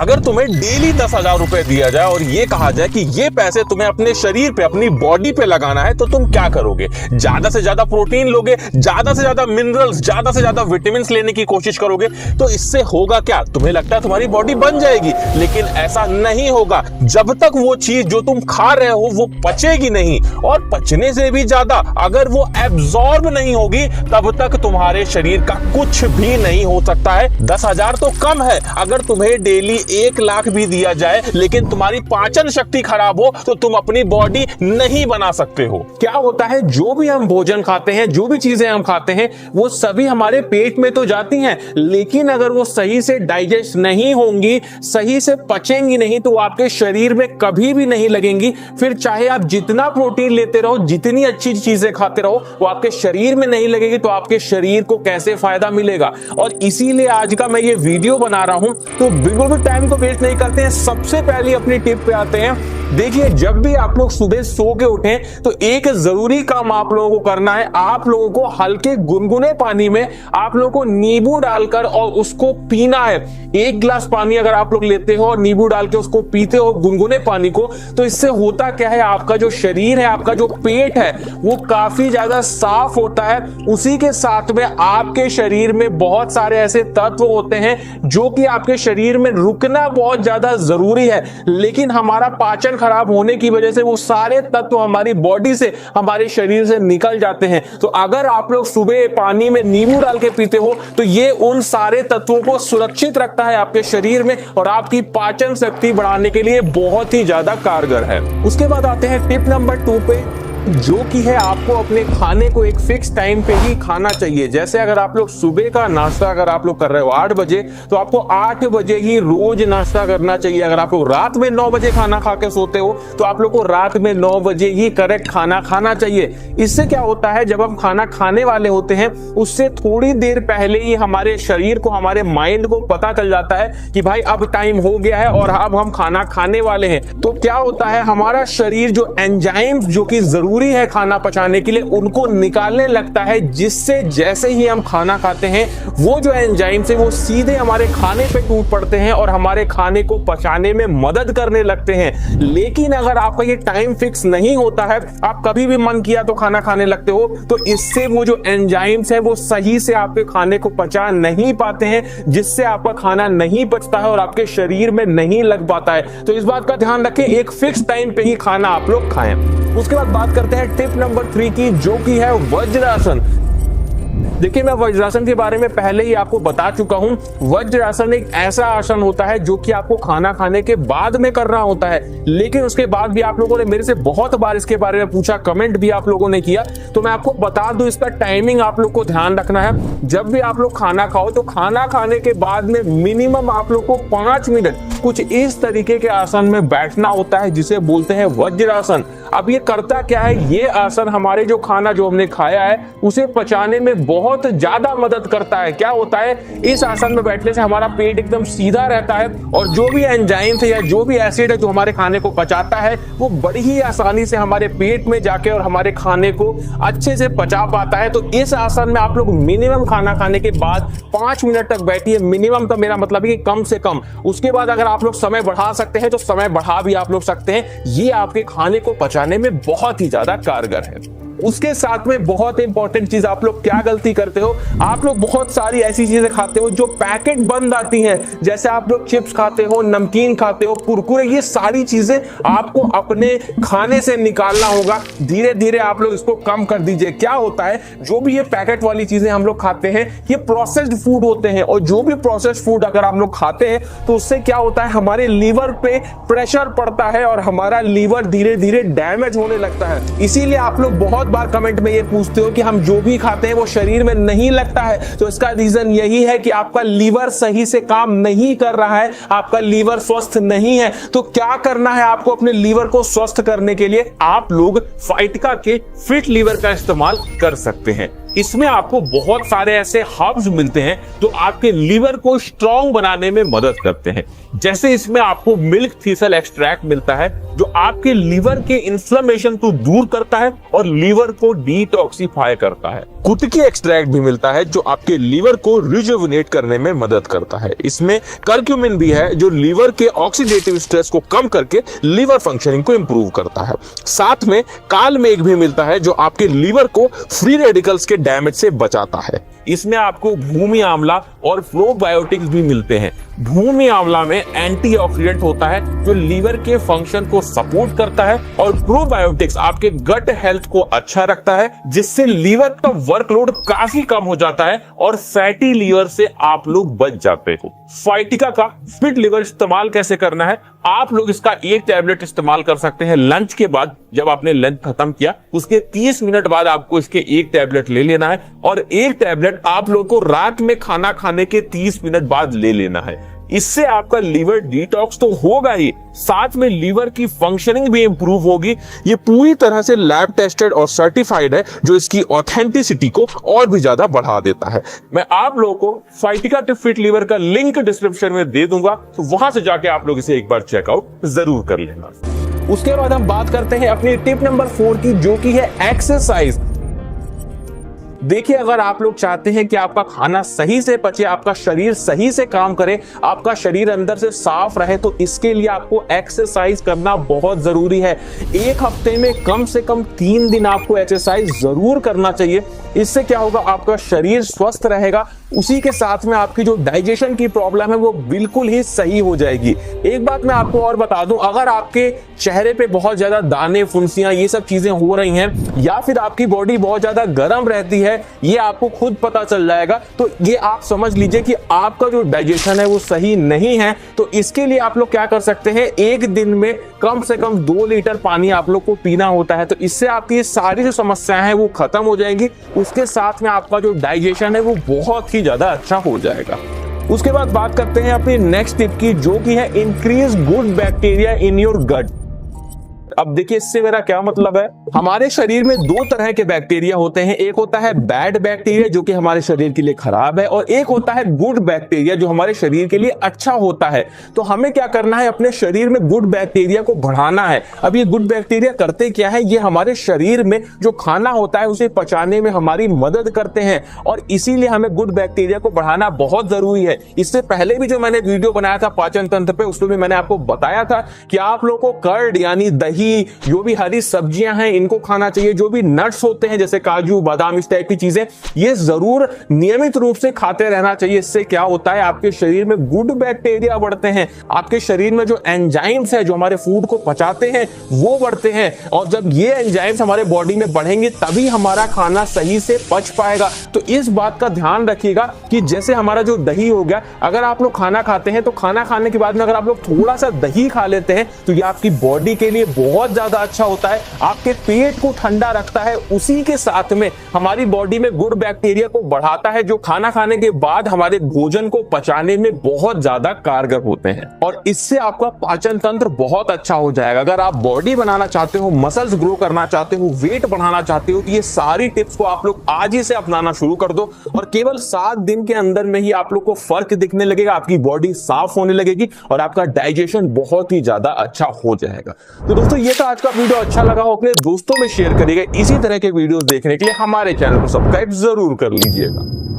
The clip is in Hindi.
अगर तुम्हें डेली 10,000 रुपए दिया जाए और ये कहा जाए कि ये पैसे तुम्हें अपने शरीर पे, अपनी बॉडी पे लगाना है, तो तुम क्या करोगे? ज्यादा से ज्यादा प्रोटीन लोगे, ज्यादा से ज्यादा मिनरल्स, ज्यादा से ज्यादा विटामिन लेने की कोशिश करोगे। तो इससे होगा क्या? तुम्हें लगता है तुम्हारी बॉडी बन जाएगी, लेकिन ऐसा नहीं होगा। जब तक वो चीज जो तुम खा रहे हो वो पचेगी नहीं, और पचने से भी ज्यादा अगर वो एब्जॉर्ब नहीं होगी, तब तक तुम्हारे शरीर का कुछ भी नहीं हो सकता है। 10,000 तो कम है। अगर तुम्हें डेली 1 लाख भी दिया जाए, लेकिन तुम्हारी पाचन शक्ति खराब हो, तो तुम अपनी बॉडी नहीं बना सकते हो। क्या होता है, जो भी हम भोजन खाते हैं, जो भी चीजें हम खाते हैं, वो सभी हमारे पेट में तो जाती हैं, लेकिन अगर वो सही से डाइजेस्ट नहीं होंगी, सही से पचेंगी नहीं, तो आपके शरीर में कभी भी नहीं लगेंगी। फिर चाहे आप जितना प्रोटीन लेते रहो, जितनी अच्छी चीजें खाते रहो, वो आपके शरीर में नहीं लगेगी, तो आपके शरीर को कैसे फायदा मिलेगा? और इसीलिए आज का मैं ये वीडियो बना रहा हूं। तो बिल्कुल भी टाइम को वेस्ट नहीं करते हैं, सबसे पहले अपनी टिप पे आते हैं। देखिए, जब भी आप लोग सुबह सो के उठें, तो एक जरूरी काम आप लोगों को करना है। आप लोगों को हल्के गुनगुने पानी में आप लोगों को नींबू डालकर और उसको पीना है। 1 गिलास पानी अगर आप लोग लेते हो और नींबू डाल के उसको पीते हो गुनगुने पानी को, तो इससे होता क्या है, आपका जो शरीर है, आपका जो पेट है, वो काफी ज्यादा साफ होता है। उसी के साथ में आपके शरीर में बहुत सारे ऐसे तत्व होते हैं जो कि आपके शरीर में रुकना बहुत ज्यादा जरूरी है, लेकिन हमारा पाचन खराब होने की वजह से वो सारे तत्व हमारी बॉडी से, हमारे शरीर से निकल जाते हैं। तो अगर आप लोग सुबह पानी में नींबू डाल के पीते हो, तो ये उन सारे तत्वों को सुरक्षित रखता है आपके शरीर में, और आपकी पाचन शक्ति बढ़ाने के लिए बहुत ही ज्यादा कारगर है। उसके बाद आते हैं टिप नंबर 2 पे, जो कि है आपको अपने खाने को एक फिक्स टाइम पे ही खाना चाहिए। जैसे अगर आप लोग सुबह का नाश्ता अगर आप लोग कर रहे हो 8 बजे, तो आपको 8 बजे ही रोज नाश्ता करना चाहिए। अगर आप लोग रात में 9 बजे खाना खा के सोते हो, तो आप लोग को रात में 9 बजे ही करेक्ट खाना खाना चाहिए। इससे क्या होता है, जब हम खाना खाने वाले होते हैं, उससे थोड़ी देर पहले ही हमारे शरीर को, हमारे माइंड को पता चल जाता है कि भाई अब टाइम हो गया है और अब हम खाना खाने वाले हैं। तो क्या होता है, हमारा शरीर जो एंजाइम्स जो कि जरूरी है खाना पचाने के लिए, उनको निकालने लगता है, जिससे जैसे ही हम खाना खाते हैं, वो जो एंजाइम्स है वो सीधे हमारे खाने पे टूट पड़ते हैं और हमारे खाने को पचाने में मदद करने लगते हैं। लेकिन अगर आपका ये टाइम फिक्स नहीं होता है, आप कभी भी मन किया तो खाना खाने लगते हो, तो इससे वो जो एंजाइम्स है वो सही से आपके खाने को पचा नहीं पाते हैं, जिससे आपका खाना नहीं पचता है और आपके शरीर में नहीं लग पाता है। तो इस बात का ध्यान रखें, एक फिक्स टाइम पे ही खाना आप लोग खाएं। उसके बाद बात करते हैं टिप नंबर 3 की, जो कि है वज्रासन। देखिए, मैं वज्रासन के बारे में पहले ही आपको बता चुका हूं। वज्रासन एक ऐसा आसन होता है जो कि आपको खाना खाने के बाद में करना होता है, लेकिन उसके बाद भी आप लोगों ने मेरे से बहुत बार इसके बारे में पूछा, कमेंट भी आप लोगों ने किया, तो मैं आपको बता दूं, इसका टाइमिंग आप लोग को ध्यान रखना है। जब भी आप लोग खाना खाओ, तो खाना खाने के बाद में मिनिमम आप लोग को 5 मिनट कुछ इस तरीके के आसन में बैठना होता है, जिसे बोलते हैं वज्रासन। अब ये करता क्या है, ये आसन हमारे जो खाना जो हमने खाया है उसे पचाने में बहुत ज्यादा मदद करता है। क्या होता है, इस आसन में बैठने से हमारा पेट एकदम सीधा रहता है, और जो भी एंजाइम है या जो भी एसिड है जो हमारे खाने को पचाता है, वो बड़ी ही आसानी से हमारे पेट में जाके और हमारे खाने को अच्छे से पचा पाता है। तो इस आसन में आप लोग मिनिमम खाना खाने के बाद 5 मिनट तक बैठिए। मिनिमम का मेरा मतलब है कि कम से कम। उसके बाद अगर आप लोग समय बढ़ा सकते हैं तो समय बढ़ा भी आप लोग सकते हैं। ये आपके खाने को पचाने में बहुत ही ज्यादा कारगर है। उसके साथ में बहुत इंपॉर्टेंट चीज, आप लोग क्या गलती करते हो, आप लोग बहुत सारी ऐसी चीजें खाते हो जो पैकेट बंद आती हैं। जैसे आप लोग चिप्स खाते हो, नमकीन खाते हो, कुरकुरे, ये सारी चीजें आपको अपने खाने से निकालना होगा। धीरे धीरे आप लोग इसको कम कर दीजिए। क्या होता है, जो भी ये पैकेट वाली चीजें हम लोग खाते हैं, ये प्रोसेस्ड फूड होते हैं, और जो भी प्रोसेस्ड फूड अगर हम लोग खाते हैं, तो उससे क्या होता है, हमारे लीवर पे प्रेशर पड़ता है और हमारा लीवर धीरे धीरे डैमेज होने लगता है। इसीलिए आप लोग बहुत बार कमेंट में ये पूछते हो कि हम जो भी खाते हैं वो शरीर में नहीं लगता है। तो इसका रीजन यही है कि आपका लीवर सही से काम नहीं कर रहा है, आपका लीवर स्वस्थ नहीं है। तो क्या करना है आपको अपने लीवर को स्वस्थ करने के लिए, आप लोग फाइटका के फिट लीवर का इस्तेमाल कर सकते हैं। इसमें आपको बहुत सारे ऐसे हर्ब्स मिलते हैं जो आपके लीवर को स्ट्रांग बनाने में मदद करते हैं। जैसे इसमें आपको मिल्क थीसल एक्सट्रैक्ट मिलता है जो आपके लीवर के इन्फ्लेमेशन को दूर करता है और लीवर को डिटॉक्सिफाई करता है। कुटकी एक्सट्रैक्ट भी मिलता है जो आपके लीवर को रिजुविनेट करने में मदद करता है। इसमें करक्यूमिन भी है जो लीवर के ऑक्सीडेटिव स्ट्रेस को कम करके लीवर फंक्शनिंग को इंप्रूव करता है। साथ में काल मेघ भी मिलता है जो आपके लीवर को फ्री रेडिकल्स के डैमेज से बचाता है। इसमें आपको भूमि आंवला और प्रोबायोटिक्स भी मिलते हैं। भूमि आंवला में एंटीऑक्सीडेंट होता है जो लीवर के फंक्शन को सपोर्ट करता है और प्रोबायोटिक्स आपके गट हेल्थ को अच्छा रखता है जिससे लीवर का वर्कलोड काफी कम हो जाता है और फैटी लीवर से आप लोग बच जाते हो। फाइटिका का फिट लीवर इस्तेमाल कैसे करना है, आप लोग इसका एक टैबलेट इस्तेमाल कर सकते हैं लंच के बाद। जब आपने लंच खत्म किया उसके 30 मिनट बाद आपको इसके एक टैबलेट ले लेना है और एक टैबलेट आप लोग को रात में खाना खाने के 30 मिनट बाद ले लेना है। इससे आपका लीवर डिटॉक्स तो होगा ही, साथ में लीवर की फंक्शनिंग भी इंप्रूव होगी। ये पूरी तरह से लैब टेस्टेड और सर्टिफाइड है जो इसकी ऑथेंटिसिटी को और भी ज्यादा बढ़ा देता है। मैं आप लोगों को फाइटिका फिट लीवर का लिंक डिस्क्रिप्शन में दे दूंगा, तो वहां से जाके आप लोग इसे एक बार चेकआउट जरूर कर लेना। उसके बाद हम बात करते हैं अपनी टिप नंबर 4 की, जो की है एक्सरसाइज। देखिए, अगर आप लोग चाहते हैं कि आपका खाना सही से पचे, आपका शरीर सही से काम करे, आपका शरीर अंदर से साफ रहे, तो इसके लिए आपको एक्सरसाइज करना बहुत जरूरी है। एक हफ्ते में कम से कम 3 दिन आपको एक्सरसाइज जरूर करना चाहिए। इससे क्या होगा, आपका शरीर स्वस्थ रहेगा, उसी के साथ में आपकी जो डाइजेशन की प्रॉब्लम है वो बिल्कुल ही सही हो जाएगी। एक बात मैं आपको और बता दूं, अगर आपके चेहरे पे बहुत ज्यादा दाने, फुंसियां, ये सब चीजें हो रही हैं या फिर आपकी बॉडी बहुत ज्यादा गर्म रहती है, ये आपको खुद पता चल जाएगा, तो ये आप समझ लीजिए कि आपका जो डाइजेशन है वो सही नहीं है। तो इसके लिए आप लोग क्या कर सकते हैं, एक दिन में कम से कम 2 लीटर पानी आप लोग को पीना होता है। तो इससे आपकी सारी जो समस्याएं हैं वो खत्म हो जाएंगी। उसके साथ में आपका जो डाइजेशन है वो बहुत ही ज्यादा अच्छा हो जाएगा। उसके बाद बात करते हैं अपनी नेक्स्ट टिप की, जो की है increase good bacteria in your gut. अब देखिए, इससे मेरा क्या मतलब है, हमारे शरीर में 2 तरह के बैक्टीरिया होते हैं। एक होता है बैड बैक्टीरिया जो कि हमारे शरीर के लिए खराब है, और एक होता है गुड बैक्टीरिया जो हमारे शरीर के लिए अच्छा होता है। तो हमें क्या करना है, अपने शरीर में गुड बैक्टीरिया को बढ़ाना है। अब ये गुड बैक्टीरिया करते क्या है, ये हमारे शरीर में जो खाना होता है उसे पचाने में हमारी मदद करते हैं, और इसीलिए हमें गुड बैक्टीरिया को बढ़ाना बहुत जरूरी है। इससे पहले भी जो मैंने वीडियो बनाया था पाचन तंत्र पे, उसमें भी मैंने आपको बताया था कि आप लोगों को कर्ड यानी दही, जो भी हरी सब्जियां हैं इनको खाना चाहिए। जो भी नट्स होते हैं जैसे काजू, बादाम, इस टाइप की चीजें, ये जरूर नियमित रूप से खाते रहना चाहिए। इससे क्या होता है, आपके शरीर में गुड बैक्टीरिया बढ़ते हैं, आपके शरीर में जो एंजाइम्स है जो हमारे फूड को पचाते हैं वो बढ़ते हैं, और जब ये एंजाइम्स हमारे बॉडी में बढ़ेंगे तभी हमारा खाना सही से पच पाएगा। तो इस बात का ध्यान रखिएगा कि जैसे हमारा जो दही हो गया, अगर आप लोग खाना खाते हैं तो खाना खाने के बाद में अगर आप लोग थोड़ा सा दही खा लेते हैं तो ये आपकी बॉडी के लिए बहुत ज्यादा अच्छा होता है, आपके पेट को ठंडा रखता है, उसी के साथ में हमारी बॉडी में गुड बैक्टीरिया को बढ़ाता है जो खाना खाने के बाद हमारे भोजन को पचाने में बहुत ज्यादा कारगर होते हैं, और इससे आपका पाचन तंत्र बहुत अच्छा हो जाएगा। अगर आप बॉडी बनाना चाहते हो, मसल्स ग्रो करना चाहते हो, वेट बढ़ाना चाहते हो, तो ये सारी टिप्स को आप लोग आज ही से अपनाना शुरू कर दो, और केवल 7 दिन के अंदर में ही आप लोग को फर्क दिखने लगेगा, आपकी बॉडी साफ होने लगेगी और आपका डाइजेशन बहुत ही ज्यादा अच्छा हो जाएगा। तो दोस्तों, ये आज का वीडियो अच्छा लगा हो अपने दोस्तों में शेयर करिएगा। इसी तरह के वीडियोस देखने के लिए हमारे चैनल को सब्सक्राइब जरूर कर लीजिएगा।